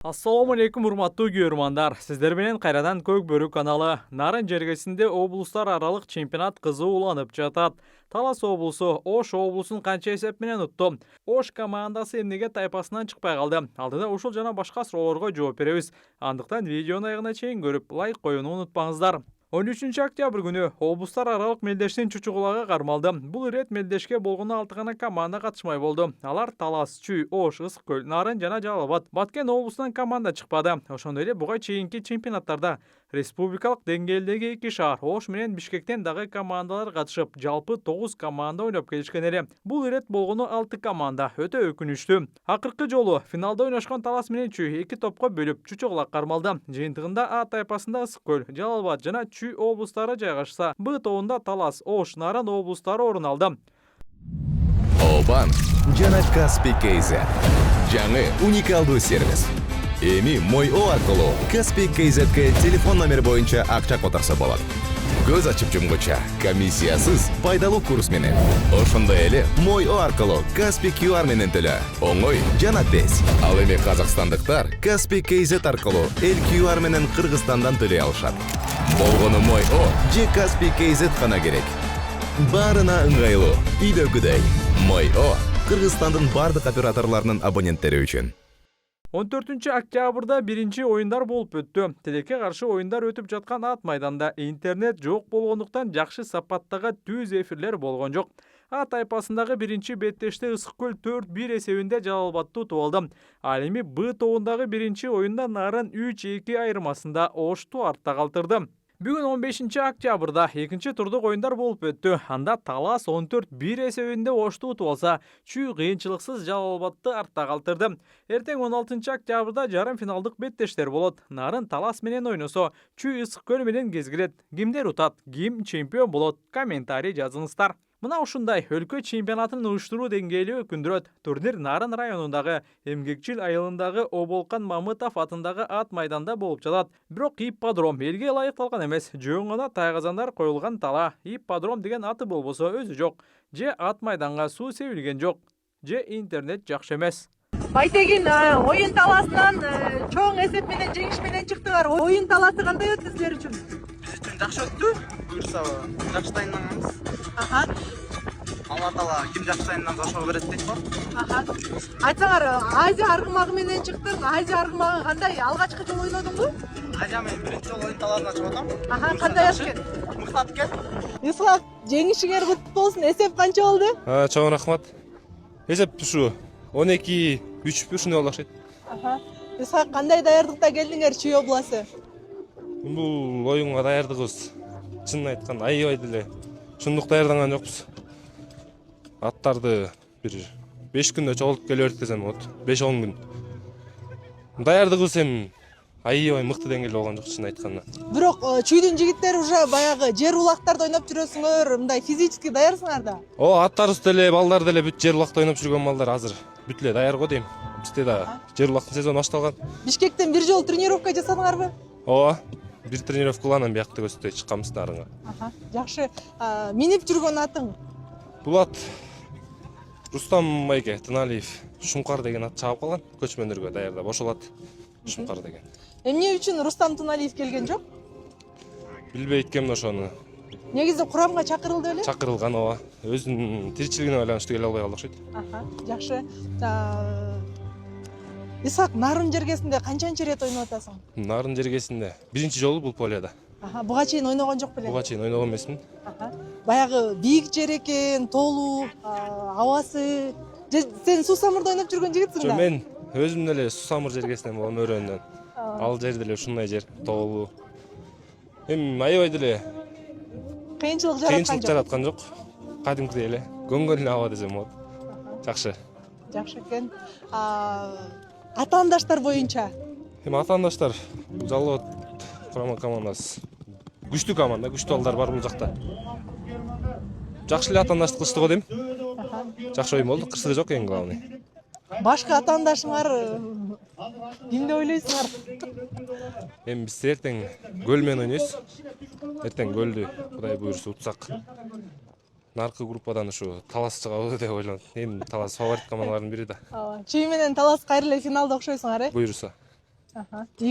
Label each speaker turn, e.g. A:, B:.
A: Assalamu алейкум, урматтуу көрөрмандар. Сиздер менен кайрадан Көк Бөрү каналы. Нарын жергесинде облустар аралык чемпионат кызууланып жатат. Талас облусу Ош облусун канча эсеп менен утту? Ош командасы эмнеге тайпасынан чыкпай калды? Алдыда ушул жана башка суроолорго жооп беребиз. Андыктан видеону аягына чейин көрүп, лайк коюуну унутпаңыздар. 13 октябрь күнү облустар аралык мелдештин чучугулагы кармалды. Бул ирет мелдешке болгону 6 гана команда катышмай болду. Алар Талас, Чүй, Ош, Ысык көл, Нарын жана Жалал Абад. Баткен облусунан команда чыкпады. Ошондой эле буга чейинки чемпионаттарда республикалык деңгээлдеги 2 шаар Ош менен Бишкектен дагы командалар катышып, жалпы 9 команда ойноп келишкен эле. Бул ирет болгону 6 команда өтө өкүнүчтүү. Акыркы жолу финалда ойношкон Талас менен Чүй 2 топко бөлүп чучугулак кармалды. Жыйынтыгында А тайпасында Ысык көл, Жалал Абад жана Чүй облустары жайгашса, Б тобунда Талас, Ош, Нарын облустары орун алды.
B: Обан жана Каспий KZ. Жаңы уникалдуу сервис. Эми Мой О аркылуу Каспий KZ'ге телефон номер боюнча акча которсо болот. Көз ачып жумгуча комиссиясыз пайдалуу курс менен. Ошондой эле Мой О аркылуу Каспий QR менен төлө. Оңой жана тез. Ал эми казакстандыктар Каспий KZ аркылуу эл QR менен Кыргызстандан төлөй алышат. Болгону Мой О же Каспий KZ гана керек. Барына ыңгайлуу, үйдөгүдөй. Мой О Кыргызстандын бардык операторлорунун абоненттери үчүн.
A: 14 октябрда биринчи оюндар болуп өттү. Тилекке каршы оюндар өтүп жаткан ат майданда интернет жок болгондуктан жакшы сапаттагы түз эфирлер болгон жок. А тайпасындагы биринчи беттеште Ысык көл 4-1 эсебинде Жалал Абадты утуп алды. Ал эми Б тобундагы биринчи оюнда Нарын 3-2 айырмасында Ошту артта калтырды. Бүгүн 15 октябрда экинчи турдук оюндар болуп өттү. Анда Талас 14-1 эсебинде Ошту утуп алса, Чүй кыйынчылыксыз Жалал Абадты артта калтырды. Эртең 16 октябрда жарым финалдык беттештер болот. Нарын Талас менен ойносо, Чүй Ысык көл менен кезгилет. Кимдер утат, ким чемпион болот? Комментарий жазыңыздар. Мына ушундай өлкө чемпионатын уюштуруу деңгээли өкүндүрөт. Турнир Нарын районундагы Эмгекчил айылындагы Оболкан Мамытов атындагы ат майданда болуп жатат. Бирок ипподром элге ылайыкталган эмес. Жөн гана тайгазандар коюлган тала. Ипподром деген аты болбосо өзү жок. Же ат майданга суу себилген жок. Же интернет жакшы эмес.
C: Байтегин оюн таласынан чоң эсеп менен жеңиш менен чыктыңар. Оюн таласы кандай өттү силер үчүн?
D: Биз үчүн жакшы өттү. Буюрса жакшы дайынданганбыз. Алла таала ким жакшы дайынданса ошого берет дейт го.
C: Айтсаңар, Азия аргымагы менен чыктың. Азия аргымагы кандай? Алгачкы жолу ойнодуңбу?
D: Азия мен биринчи жолу оюн таласына чыгып атам.
C: Кандай экен?
D: Мыктап экен.
C: Исхак, жеңишиңер куттуу болсун. Эсеп канча болду?
E: Чоң рахмат. Эсеп ушу 12-3 ушундай болду окшойт.
C: Исхак, кандай даярдыкта келдиңер Чүй обласы?
E: Бул оюнга даярдыгыбыз чынын айтканда аябай деле чындык даярданган жокпуз. Аттарды бир 5 күндө чогултуп келе бердик десем болот. 5-10 күн. Даярдыгыбыз эми аябай мыкты деңгээлде болгон жок чынын айтканда.
C: Бирок Чүйдүн жигиттери уже баягы жер улактарда ойноп жүрөсүңөр, мындай физически даярсыңар да.
E: Аттарыбыз деле, балдар деле бүт жер улакта ойноп жүргөн балдар азыр бүт эле даяр го дейм. Бизде да жер улактын сезону башталган.
C: Бишкектен бир жолу тренировка жасадыңарбы?
E: Бир тренировка кыланан биякта көздөй чыкканбыз нарынга.
C: Жакшы. Минип жүргөн атың?
E: Бул ат Рустам байке Тыналиев Шуңкар деген ат чабып калган, көчмөндөргө даярдап ошол ат Шуңкар деген.
C: Эмне үчүн Рустам Тыналиев келген жок?
E: Билбейт кемин ошону.
C: Негизи курамга чакырылды беле?
E: Чакырылган өзүнүн тиричилигине байланыштуу келе албай калды окшойт.
C: Жакшы. Исхак, Нарын жергесинде канчанчы ирет ойноп атасың?
E: Нарын жергесинде биринчи жолу бул поледа.
C: Буга чейин ойногон жок беле?
E: Буга чейин ойногон эмесмин.
C: Баягы бийик жер экен, тоолуу, абасы. Сен суу самырда ойноп жүргөн жигитсиң да?
E: Мен өзүм деле суу самыр жергесинен болом, өрөөнөн. Ал жер деле ушундай жер, тоолуу. Эми аябай деле кыйынчылык жараткан жок. Кадимкидей эле, көнгөн эле аба десем болот. Жакшы.
C: Жакшы экен. Атаандаштар боюнча?
E: Эми атаандаштар Жалал Абад курама командасы күчтүү команда, күчтүү балдар бар бул жакта. Жакшы эле атаандаштык кылышты го дейм. Жакшы оюн болду, кырсыгы жок эң главный.
C: Башка атаандашыңар кимди ойлойсуңар?
E: Эми биз эртең Көл менен ойнойбуз. Эртең Көлдү Кудай буйрса утсак наркы группадан ушу Талас чыгабы деп ойлонот. Эми Талас фаворит командалардын бири да.
C: Чүй менен Талас кайра эле финалда окшойсуңар,
E: Буйрса.
C: Аха.